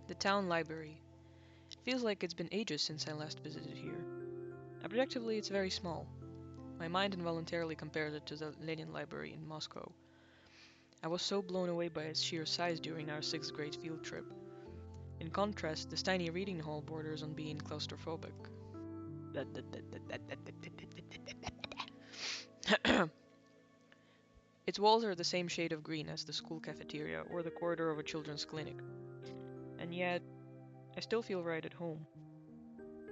The town library. It feels like it's been ages since I last visited here. Objectively, it's very small. My mind involuntarily compares it to the Lenin Library in Moscow. I was so blown away by its sheer size during our sixth grade field trip. In contrast, this tiny reading hall borders on being claustrophobic. Its walls are the same shade of green as the school cafeteria or the corridor of a children's clinic, and yet I still feel right at home.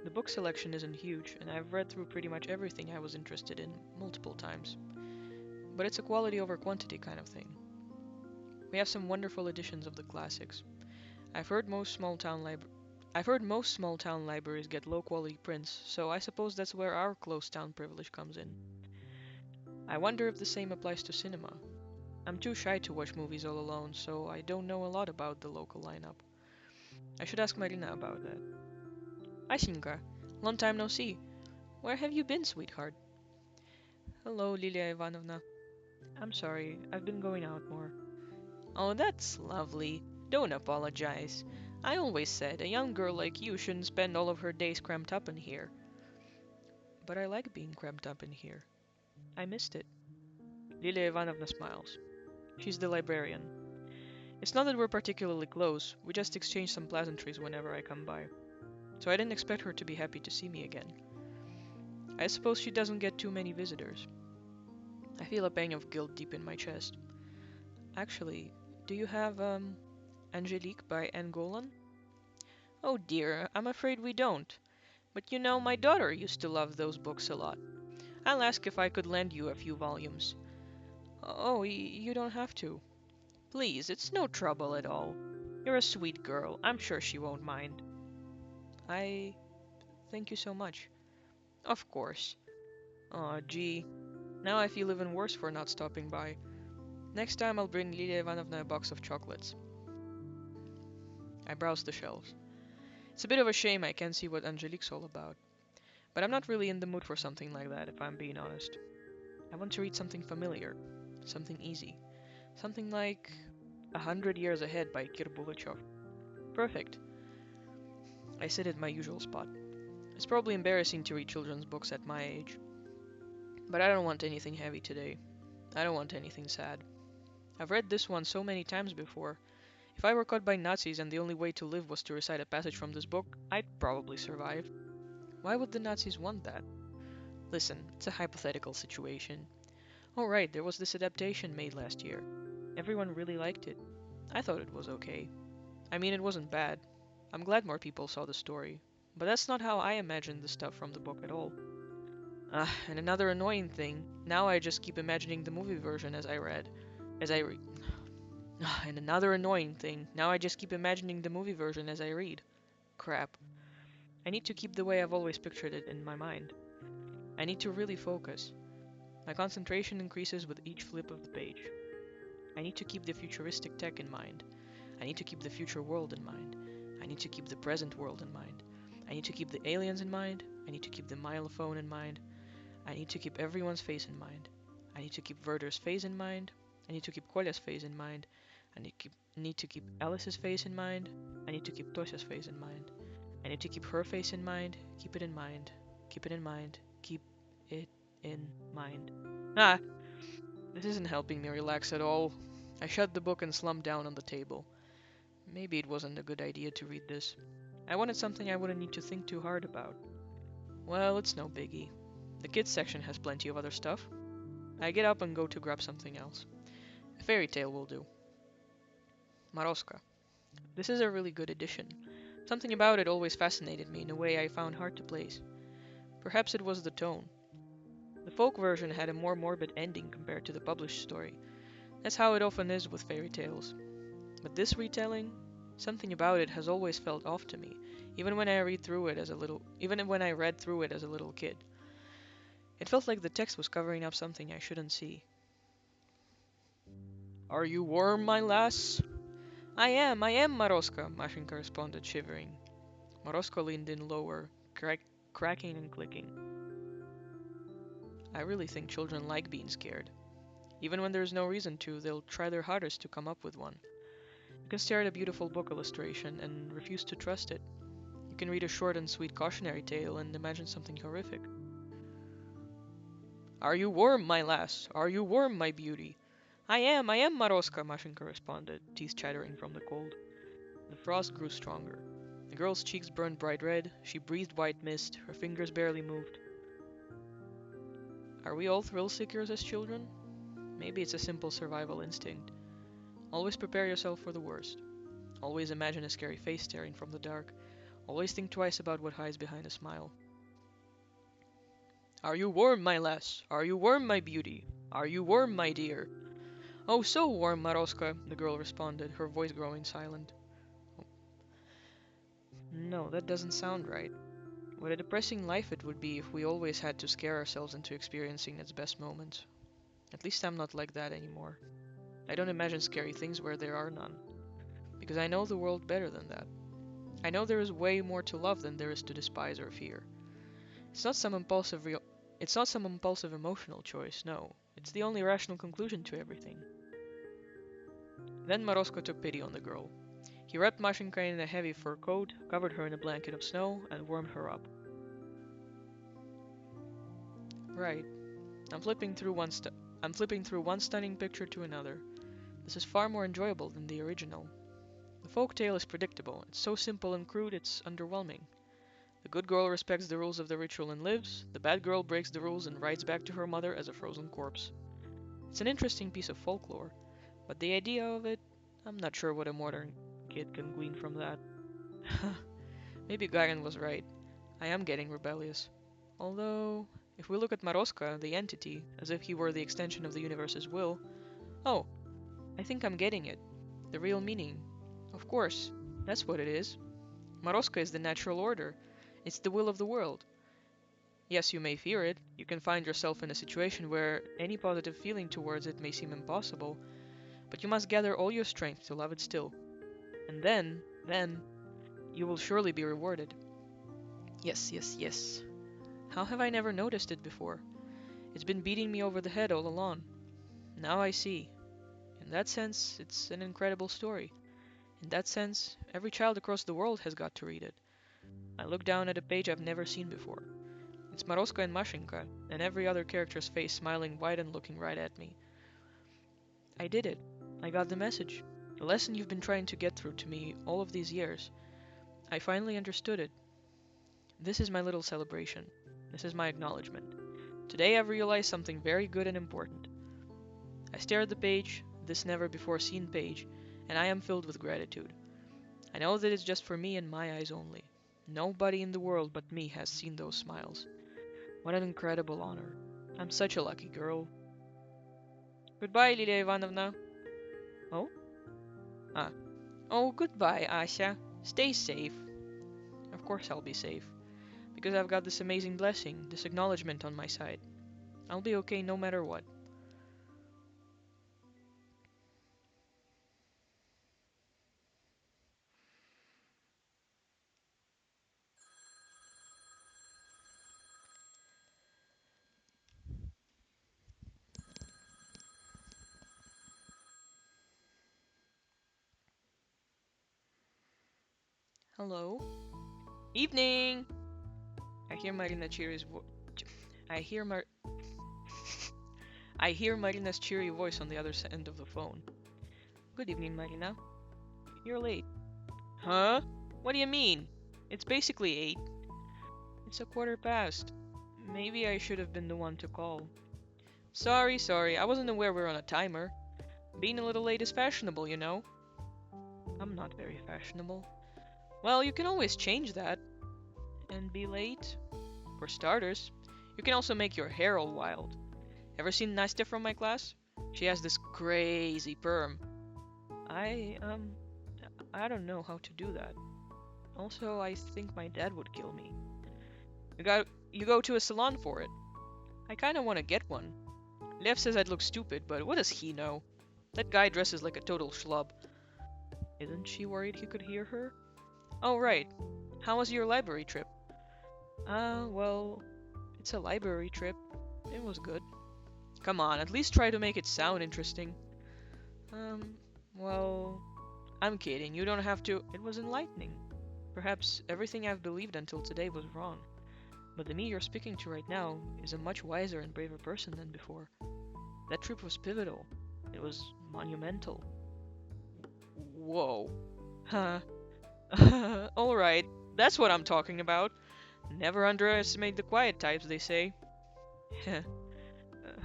The book selection isn't huge, and I've read through pretty much everything I was interested in multiple times, but it's a quality over quantity kind of thing. We have some wonderful editions of the classics. I've heard most small town lib- I've heard most small town libraries get low quality prints, so I suppose that's where our close town privilege comes in. I wonder if the same applies to cinema. I'm too shy to watch movies all alone, so I don't know a lot about the local lineup. I should ask Marina about that. Asinka, long time no see. Where have you been, sweetheart? Hello, Lilia Ivanovna. I'm sorry, I've been going out more. Oh, that's lovely. Don't apologize. I always said a young girl like you shouldn't spend all of her days cramped up in here. But I like being cramped up in here. I missed it. Lilia Ivanovna smiles. She's the librarian. It's not that we're particularly close, we just exchange some pleasantries whenever I come by. So I didn't expect her to be happy to see me again. I suppose she doesn't get too many visitors. I feel a pang of guilt deep in my chest. Actually, do you have, Angelique by Anne Golan? Oh dear, I'm afraid we don't. But you know, my daughter used to love those books a lot. I'll ask if I could lend you a few volumes. Oh, you don't have to. Please, it's no trouble at all. You're a sweet girl. I'm sure she won't mind. I thank you so much. Of course. Aw, gee. Now I feel even worse for not stopping by. Next time I'll bring Lilia Ivanovna a box of chocolates. I browse the shelves. It's a bit of a shame I can't see what Angelique's all about. But I'm not really in the mood for something like that, if I'm being honest. I want to read something familiar, something easy, something like 100 Years Ahead by Kir Bulachov. Perfect. I sit at my usual spot. It's probably embarrassing to read children's books at my age, but I don't want anything heavy today. I don't want anything sad. I've read this one so many times before. If I were caught by Nazis and the only way to live was to recite a passage from this book, I'd probably survive. Why would the Nazis want that? Listen, it's a hypothetical situation. Oh right, there was this adaptation made last year. Everyone really liked it. I thought it was okay. I mean, it wasn't bad. I'm glad more people saw the story. But that's not how I imagined the stuff from the book at all. And another annoying thing, now I just keep imagining the movie version as I read. And another annoying thing, now I just keep imagining the movie version as I read. Crap. I need to keep the way I've always pictured it in my mind. I need to really focus. My concentration increases with each flip of the page. I need to keep the futuristic tech in mind. I need to keep the future world in mind. I need to keep the present world in mind. I need to keep the aliens in mind. I need to keep the milophone in mind. I need to keep everyone's face in mind. I need to keep Werder's face in mind. I need to keep Kolya's face in mind. Need to keep Alice's face in mind. I need to keep Tosya's face in mind. I need to keep her face in mind. Keep it in mind. Keep it in mind. Keep it in mind. Ah, this isn't helping me relax at all. I shut the book and slumped down on the table. Maybe it wasn't a good idea to read this. I wanted something I wouldn't need to think too hard about. Well, it's no biggie. The kids section has plenty of other stuff. I get up and go to grab something else. A fairy tale will do. Maroska. This is a really good edition. Something about it always fascinated me in a way I found hard to place. Perhaps it was the tone. The folk version had a more morbid ending compared to the published story. That's how it often is with fairy tales. But this retelling, something about it has always felt off to me, even when I read through it as a little kid. It felt like the text was covering up something I shouldn't see. Are you warm, my lass? I am, Maroska, Mashinka responded, shivering. Maroska leaned in lower, cracking and clicking. I really think children like being scared. Even when there's no reason to, they'll try their hardest to come up with one. You can stare at a beautiful book illustration and refuse to trust it. You can read a short and sweet cautionary tale and imagine something horrific. Are you warm, my lass? Are you warm, my beauty? I am, Maroska, Mashinka responded, teeth chattering from the cold. The frost grew stronger. The girl's cheeks burned bright red, she breathed white mist, her fingers barely moved. Are we all thrill seekers as children? Maybe it's a simple survival instinct. Always prepare yourself for the worst. Always imagine a scary face staring from the dark. Always think twice about what hides behind a smile. Are you warm, my lass? Are you warm, my beauty? Are you warm, my dear? Oh, so warm, Maroska, the girl responded, her voice growing silent. No, that doesn't sound right. What a depressing life it would be if we always had to scare ourselves into experiencing its best moments. At least I'm not like that anymore. I don't imagine scary things where there are none, because I know the world better than that. I know there is way more to love than there is to despise or fear. It's not some impulsive real it's not some impulsive emotional choice, no. It's the only rational conclusion to everything. Then Marosko took pity on the girl. He wrapped Mashinka in a heavy fur coat, covered her in a blanket of snow, and warmed her up. Right. I'm flipping through one stunning picture to another. This is far more enjoyable than the original. The folk tale is predictable. It's so simple and crude, it's underwhelming. The good girl respects the rules of the ritual and lives. The bad girl breaks the rules and rides back to her mother as a frozen corpse. It's an interesting piece of folklore, but the idea of it, I'm not sure what a modern kid can glean from that. Maybe Gaian was right. I am getting rebellious. Although, if we look at Maroska, the entity, as if he were the extension of the universe's will, oh, I think I'm getting it. The real meaning. Of course, that's what it is. Maroska is the natural order. It's the will of the world. Yes, you may fear it. You can find yourself in a situation where any positive feeling towards it may seem impossible, but you must gather all your strength to love it still. And then, you will surely be rewarded. Yes, yes, yes. How have I never noticed it before? It's been beating me over the head all along. Now I see. In that sense, it's an incredible story. In that sense, every child across the world has got to read it. I look down at a page I've never seen before. It's Maroska and Mashinka, and every other character's face smiling wide and looking right at me. I did it. I got the message. The lesson you've been trying to get through to me all of these years. I finally understood it. This is my little celebration. This is my acknowledgement. Today I've realized something very good and important. I stare at the page, this never before seen page, and I am filled with gratitude. I know that it's just for me and my eyes only. Nobody in the world but me has seen those smiles. What an incredible honor. I'm such a lucky girl. Goodbye, Lilia Ivanovna. Oh? Ah. Oh, goodbye, Asya. Stay safe. Of course I'll be safe. Because I've got this amazing blessing, this acknowledgement on my side. I'll be okay no matter what. Hello? Evening! I hear Marina Chiri's vo- I hear Mar- I hear Marina's cheery voice on the other end of the phone. Good evening, Marina. You're late. Huh? What do you mean? It's basically 8. It's a quarter past. Maybe I should have been the one to call. Sorry. I wasn't aware we were on a timer. Being a little late is fashionable, you know. I'm not very fashionable. Well, you can always change that. And be late? For starters. You can also make your hair all wild. Ever seen Nastya from my class? She has this crazy perm. I, um, I don't know how to do that. Also, I think my dad would kill me. You go to a salon for it. I kinda wanna get one. Lev says I'd look stupid, but what does he know? That guy dresses like a total schlub. Isn't she worried he could hear her? Oh, right. How was your library trip? Well, it's a library trip. It was good. Come on, at least try to make it sound interesting. Um, well, I'm kidding, you don't have to. It was enlightening. Perhaps everything I've believed until today was wrong, but the me you're speaking to right now is a much wiser and braver person than before. That trip was pivotal. It was monumental. Whoa. Huh. Alright, that's what I'm talking about. Never underestimate the quiet types, they say.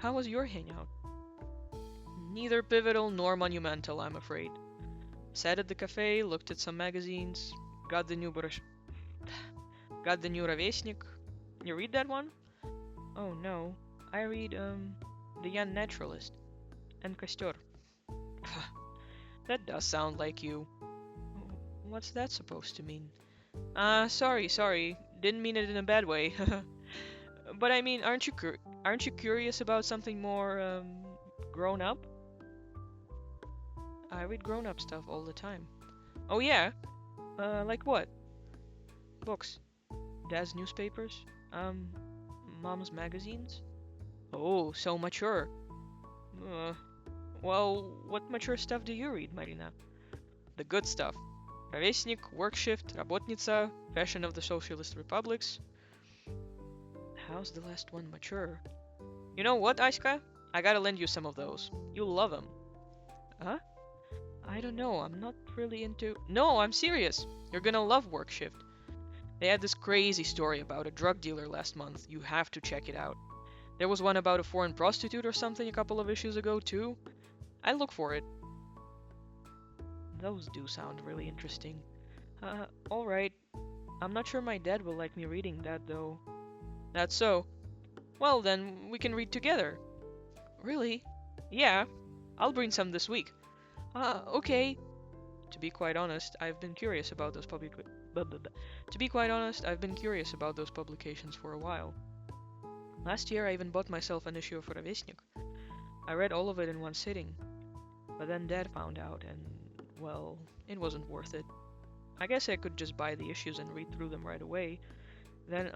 How was your hangout? Neither pivotal nor monumental, I'm afraid. Sat at the cafe, looked at some magazines, got the new got the new Ровесник. You read that one? Oh no, I read The Young Naturalist and Костер. That does sound like you. What's that supposed to mean? Sorry. Didn't mean it in a bad way. But I mean, aren't you curious about something more grown up? I read grown up stuff all the time. Oh yeah? Like what? Books, dad's newspapers, um, mom's magazines. Oh, so mature. Uh, well, what mature stuff do you read, Marina? The good stuff. Ровесник, Workshift, Работница, Fashion of the Socialist Republics. How's the last one mature? You know what, Aishka? I gotta lend you some of those. You'll love them. Huh? I don't know. I'm not really into. No, I'm serious. You're gonna love Workshift. They had this crazy story about a drug dealer last month. You have to check it out. There was one about a foreign prostitute or something a couple of issues ago, too. I look for it. Those do sound really interesting. Alright. I'm not sure my dad will like me reading that, though. That's so. Well, then, we can read together. Really? Yeah. I'll bring some this week. Okay. To be quite honest, I've been curious about those To be quite honest, I've been curious about those publications for a while. Last year, I even bought myself an issue of Ровесник. I read all of it in one sitting, but then Dad found out, and well, it wasn't worth it. I guess I could just buy the issues and read through them right away. Then,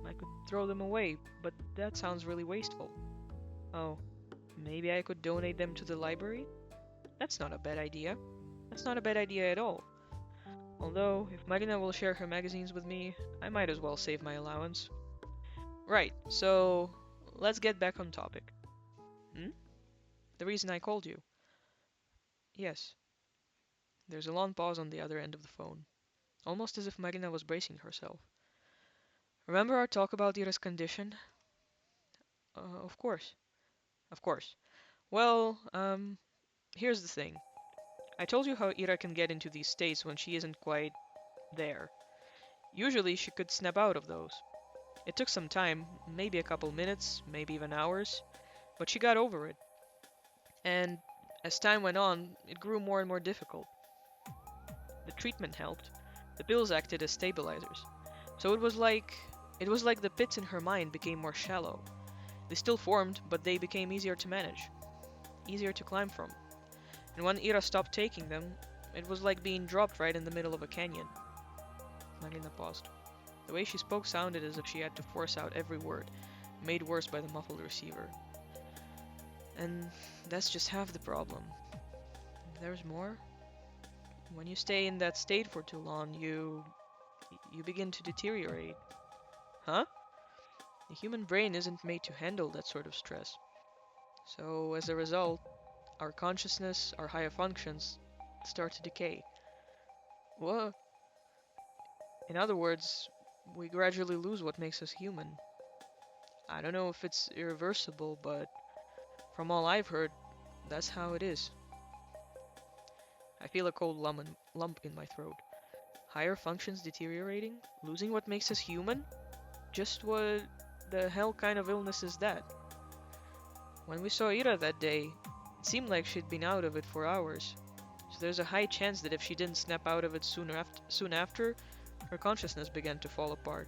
I could throw them away, but that sounds really wasteful. Oh, maybe I could donate them to the library? That's not a bad idea. That's not a bad idea at all. Although, if Marina will share her magazines with me, I might as well save my allowance. Right, so let's get back on topic. Hmm? The reason I called you. Yes. There's a long pause on the other end of the phone, almost as if Marina was bracing herself. Remember our talk about Ira's condition? Of course. Of course. Well, here's the thing. I told you how Ira can get into these states when she isn't quite there. Usually she could snap out of those. It took some time, maybe a couple minutes, maybe even hours, but she got over it. And as time went on, it grew more and more difficult. The treatment helped. The pills acted as stabilizers. So it was like the pits in her mind became more shallow. They still formed, but they became easier to manage, easier to climb from. And when Ira stopped taking them, it was like being dropped right in the middle of a canyon. Marina paused. The way she spoke sounded as if she had to force out every word, made worse by the muffled receiver. And that's just half the problem. There's more. When you stay in that state for too long, you begin to deteriorate. Huh? The human brain isn't made to handle that sort of stress. So as a result, our consciousness, our higher functions start to decay. What? In other words, we gradually lose what makes us human. I don't know if it's irreversible, but from all I've heard, that's how it is. I feel a cold lump in my throat. Higher functions deteriorating? Losing what makes us human? Just what the hell kind of illness is that? When we saw Ira that day, it seemed like she'd been out of it for hours. So there's a high chance that if she didn't snap out of it soon after, her consciousness began to fall apart.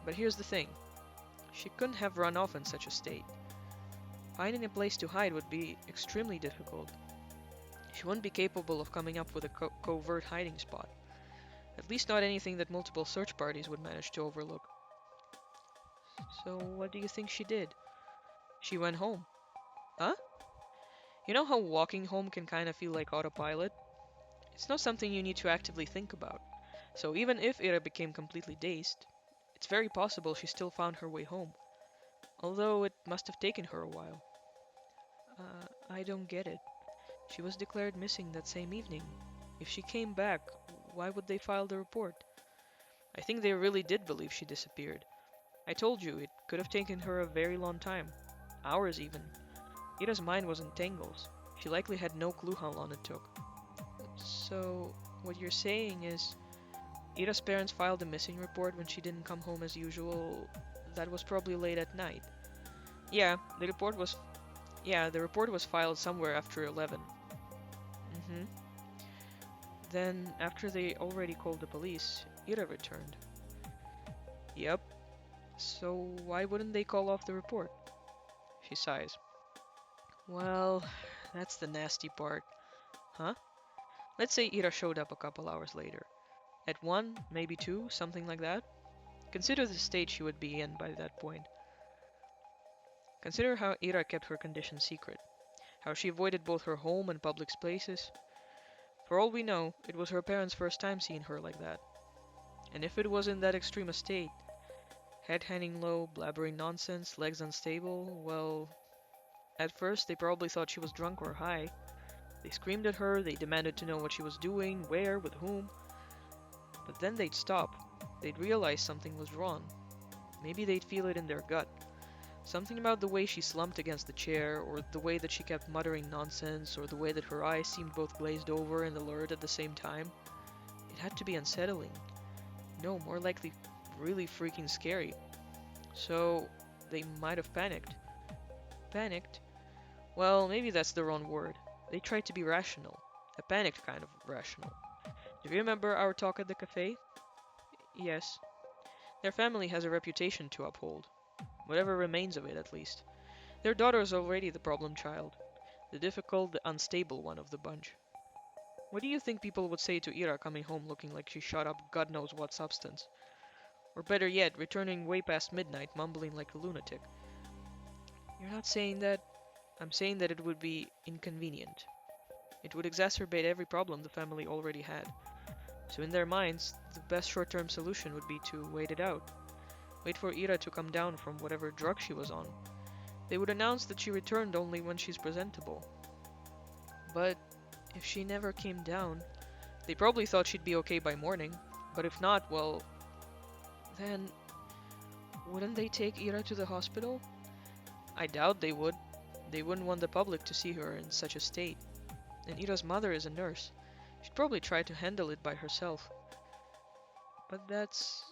But here's the thing. She couldn't have run off in such a state. Finding a place to hide would be extremely difficult. She wouldn't be capable of coming up with a covert hiding spot. At least not anything that multiple search parties would manage to overlook. So what do you think she did? She went home. Huh? You know how walking home can kind of feel like autopilot? It's not something you need to actively think about. So even if Ira became completely dazed, it's very possible she still found her way home, although it must have taken her a while. I don't get it. She was declared missing that same evening. If she came back, why would they file the report? I think they really did believe she disappeared. I told you, it could have taken her a very long time. Hours even. Ira's mind was in tangles. She likely had no clue how long it took. So, what you're saying is, Ira's parents filed a missing report when she didn't come home as usual. That was probably late at night. Yeah, the report was filed somewhere after 11. Mm-hmm. Then, after they already called the police, Ira returned. Yep. So why wouldn't they call off the report? She sighs. Well, that's the nasty part. Huh? Let's say Ira showed up a couple hours later. At 1, maybe 2, something like that. Consider the state she would be in by that point. Consider how Ira kept her condition secret. How she avoided both her home and public spaces. For all we know, it was her parents' first time seeing her like that. And if it was in that extreme a state, head hanging low, blabbering nonsense, legs unstable, well, at first they probably thought she was drunk or high. They screamed at her, they demanded to know what she was doing, where, with whom. But then they'd stop. They'd realize something was wrong. Maybe they'd feel it in their gut. Something about the way she slumped against the chair, or the way that she kept muttering nonsense, or the way that her eyes seemed both glazed over and alert at the same time. It had to be unsettling. No, more likely really freaking scary. So, they might have panicked. Panicked? Well, maybe that's the wrong word. They tried to be rational. A panicked kind of rational. Do you remember our talk at the cafe? Yes. Their family has a reputation to uphold. Whatever remains of it, at least. Their daughter is already the problem child. The difficult, the unstable one of the bunch. What do you think people would say to Ira coming home looking like she shot up God knows what substance? Or better yet, returning way past midnight, mumbling like a lunatic? You're not saying that? I'm saying that it would be inconvenient. It would exacerbate every problem the family already had. So in their minds, the best short-term solution would be to wait it out. Wait for Ira to come down from whatever drug she was on. They would announce that she returned only when she's presentable. But if she never came down, they probably thought she'd be okay by morning. But if not, well, then wouldn't they take Ira to the hospital? I doubt they would. They wouldn't want the public to see her in such a state. And Ira's mother is a nurse. She'd probably try to handle it by herself. But that's...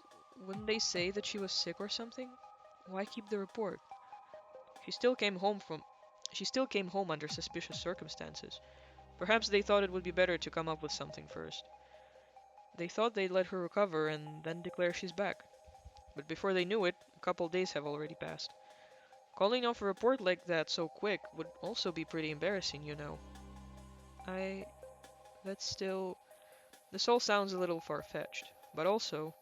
Wouldn't they say that she was sick or something? Why keep the report? She still came home from... She still came home under suspicious circumstances. Perhaps they thought it would be better to come up with something first. They thought they'd let her recover and then declare she's back. But before they knew it, a couple days have already passed. Calling off a report like that so quick would also be pretty embarrassing, you know. I... That's still... This all sounds a little far-fetched, but also,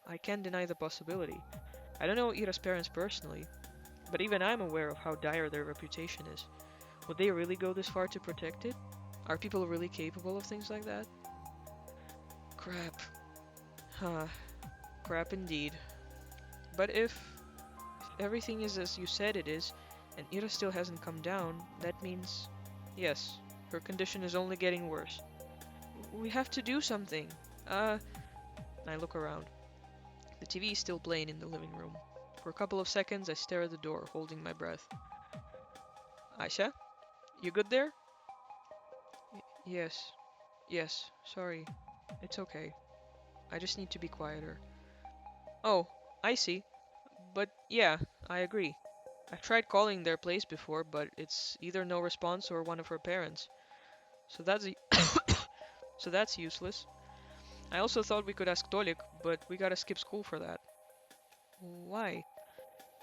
I can't deny the possibility. I don't know Ira's parents personally, but even I'm aware of how dire their reputation is. Would they really go this far to protect it? Are people really capable of things like that? Crap. Huh. Crap indeed. But if everything is as you said it is, and Ira still hasn't come down, that means, yes, her condition is only getting worse. We have to do something. I look around. The TV is still playing in the living room. For a couple of seconds, I stare at the door, holding my breath. Aisha? You good there? Yes. Yes, sorry. It's okay. I just need to be quieter. Oh, I see. But yeah, I agree. I've tried calling their place before, but it's either no response or one of her parents. So that's so that's useless. I also thought we could ask Tolik, but we gotta skip school for that. Why?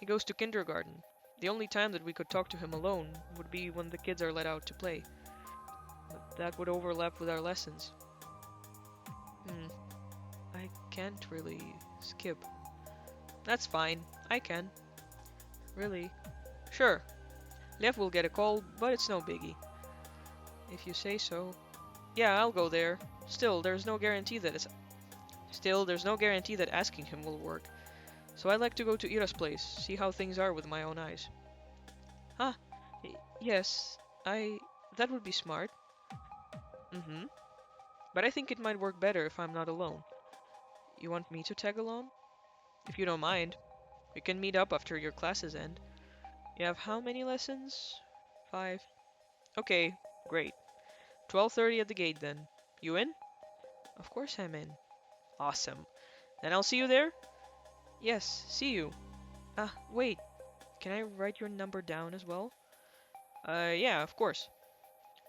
He goes to kindergarten. The only time that we could talk to him alone would be when the kids are let out to play. But that would overlap with our lessons. I can't really skip. That's fine. I can. Really? Sure. Lev will get a call, but it's no biggie. If you say so. Yeah, I'll go there. Still, there's no guarantee that it's Still, there's no guarantee that asking him will work. So I'd like to go to Ira's place, see how things are with my own eyes. Huh? Yes, I. That would be smart. Mm-hmm. But I think it might work better if I'm not alone. You want me to tag along? If you don't mind. We can meet up after your classes end. You have how many lessons? 5. Okay, great. 12:30 at the gate then. You in? Of course I'm in. Awesome. Then I'll see you there? Yes, see you. Ah, wait. Can I write your number down as well? Yeah, of course.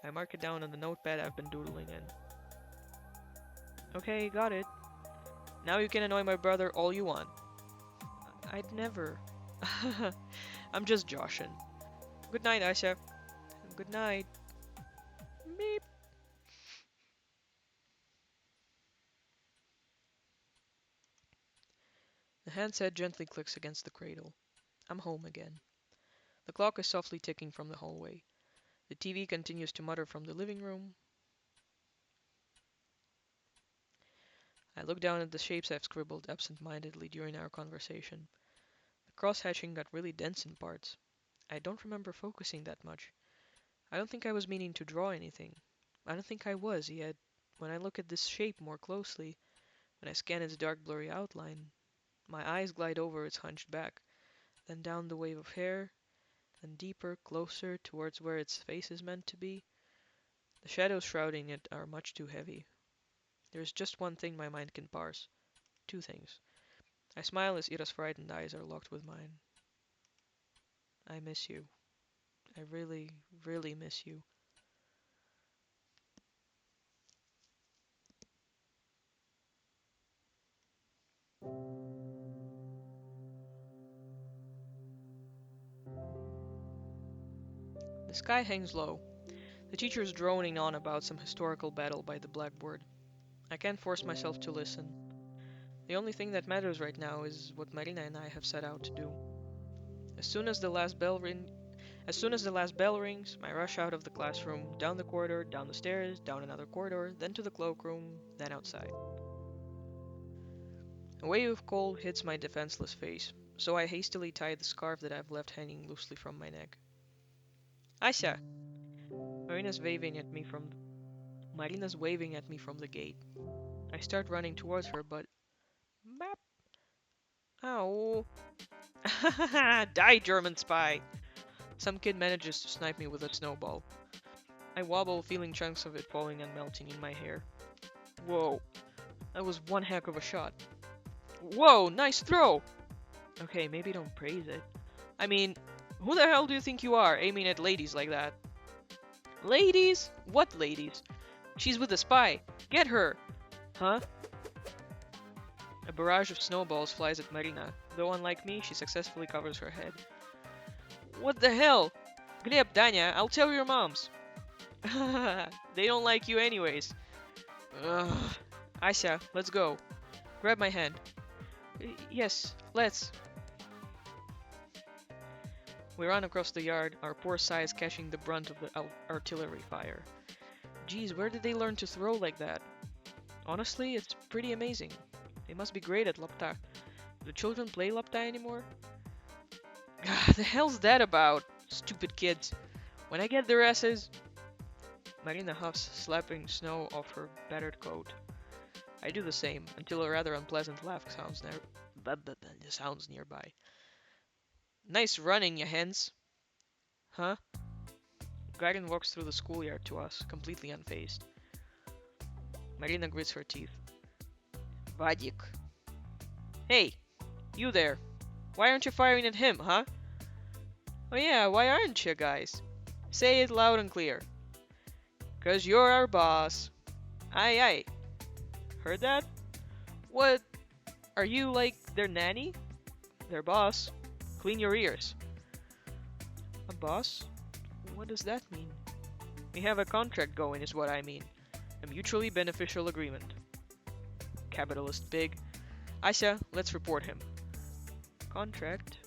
I mark it down on the notepad I've been doodling in. Okay, got it. Now you can annoy my brother all you want. I'd never. I'm just joshing. Good night, Aisha. Good night. Beep. The handset gently clicks against the cradle. I'm home again. The clock is softly ticking from the hallway. The TV continues to mutter from the living room. I look down at the shapes I've scribbled absent-mindedly during our conversation. The cross-hatching got really dense in parts. I don't remember focusing that much. I don't think I was meaning to draw anything. I don't think I was, yet when I look at this shape more closely, when I scan its dark blurry outline, my eyes glide over its hunched back, then down the wave of hair, then deeper, closer, towards where its face is meant to be. The shadows shrouding it are much too heavy. There is just one thing my mind can parse. Two things. I smile as Ira's frightened eyes are locked with mine. I miss you. I really, really miss you. The sky hangs low. The teacher is droning on about some historical battle by the blackboard. I can't force myself to listen. The only thing that matters right now is what Marina and I have set out to do. As soon as the last bell ring, as soon as the last bell rings, I rush out of the classroom, down the corridor, down the stairs, down another corridor, then to the cloakroom, then outside. A wave of cold hits my defenseless face, so I hastily tie the scarf that I've left hanging loosely from my neck. Aisha! Marina's waving at me from Marina's waving at me from the gate. I start running towards her, but Map. Ow. Die, German spy! Some kid manages to snipe me with a snowball. I wobble, feeling chunks of it falling and melting in my hair. Whoa, that was one heck of a shot. Whoa, nice throw! Okay, maybe don't praise it. I mean, who the hell do you think you are, aiming at ladies like that? Ladies? What ladies? She's with the spy. Get her! Huh? A barrage of snowballs flies at Marina, though unlike me, she successfully covers her head. What the hell? Gleb, Danya, I'll tell your moms. They don't like you anyways. Ugh. Aisha, let's go. Grab my hand. Yes, let's. We run across the yard, our poor size catching the brunt of the artillery fire. Geez, where did they learn to throw like that? Honestly, it's pretty amazing. They must be great at lapta. Do children play lapta anymore? The hell's that about? Stupid kids. When I get their asses... Marina huffs, slapping snow off her battered coat. I do the same, until a rather unpleasant laugh sounds nearby. Nice running, you hens. Huh? Dragon walks through the schoolyard to us, completely unfazed. Marina grits her teeth. Vadik. Hey, you there. Why aren't you firing at him, huh? Oh yeah, why aren't you, guys? Say it loud and clear. 'Cause you're our boss. Aye aye. Heard that? What? Are you like their nanny? Their boss? Clean your ears. A boss? What does that mean? We have a contract going is what I mean. A mutually beneficial agreement. Capitalist pig. Aisha, let's report him. Contract?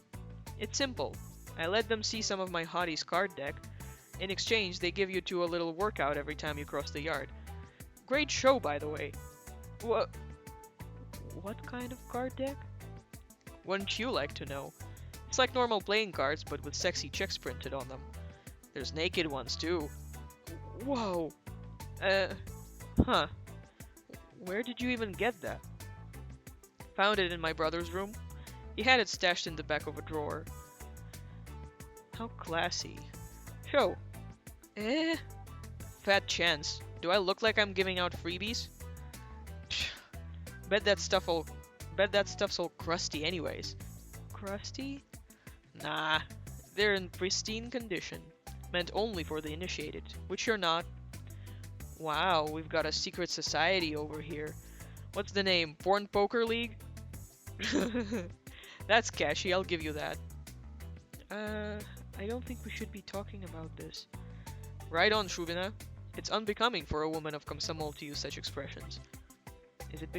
It's simple. I let them see some of my hottie's card deck. In exchange, they give you to a little workout every time you cross the yard. Great show, by the way. What? What kind of card deck? Wouldn't you like to know? It's like normal playing cards, but with sexy chicks printed on them. There's naked ones too. Whoa. Huh. Where did you even get that? Found it in my brother's room. He had it stashed in the back of a drawer. How classy. Show. Eh? Fat chance. Do I look like I'm giving out freebies? Psh, bet that stuff's all crusty anyways. Crusty? Nah. They're in pristine condition. Meant only for the initiated, which you're not. Wow, we've got a secret society over here. What's the name? Porn Poker League? That's catchy, I'll give you that. I don't think we should be talking about this. Right on, Shubina. It's unbecoming for a woman of Komsomol to use such expressions. Is it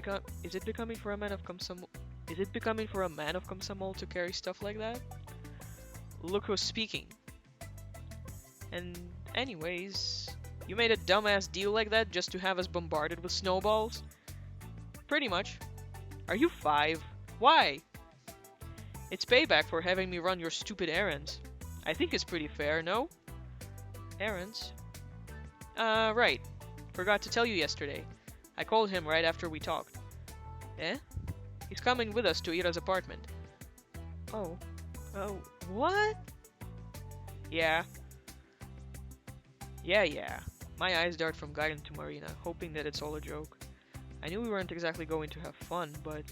becoming for a man of Komsomol? Is it becoming for a man of Komsomol to carry stuff like that? Look who's speaking. And anyways, you made a dumbass deal like that just to have us bombarded with snowballs? Pretty much. Are you 5? Why? It's payback for having me run your stupid errands. I think it's pretty fair, no? Errands? Right. Forgot to tell you yesterday. I called him right after we talked. Eh? He's coming with us to Ira's apartment. Oh. Oh, what? Yeah. Yeah. My eyes dart from Gaiden to Marina, hoping that it's all a joke. I knew we weren't exactly going to have fun, but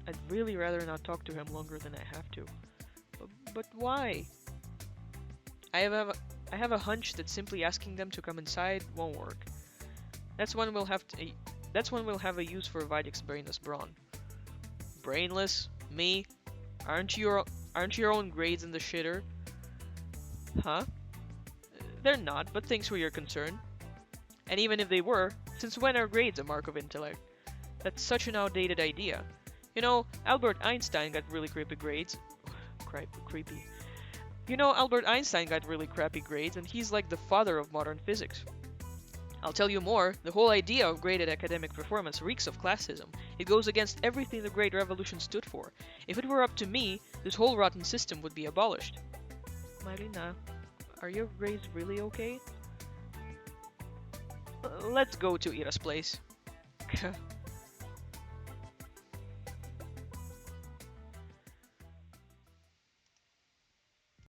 I'd really rather not talk to him longer than I have to. But why? I have a hunch that simply asking them to come inside won't work. That's when we'll have a use for Vidic's brainless brawn. Brainless? Me? Aren't your own grades in the shitter? Huh? They're not, but thanks for your concern. And even if they were, since when are grades a mark of intellect? That's such an outdated idea. You know, Albert Einstein got really creepy grades. Creepy. You know, Albert Einstein got really crappy grades, and he's like the father of modern physics. I'll tell you more, the whole idea of graded academic performance reeks of classism. It goes against everything the Great Revolution stood for. If it were up to me, this whole rotten system would be abolished. Marina, are your grades really okay? Let's go to Ira's place.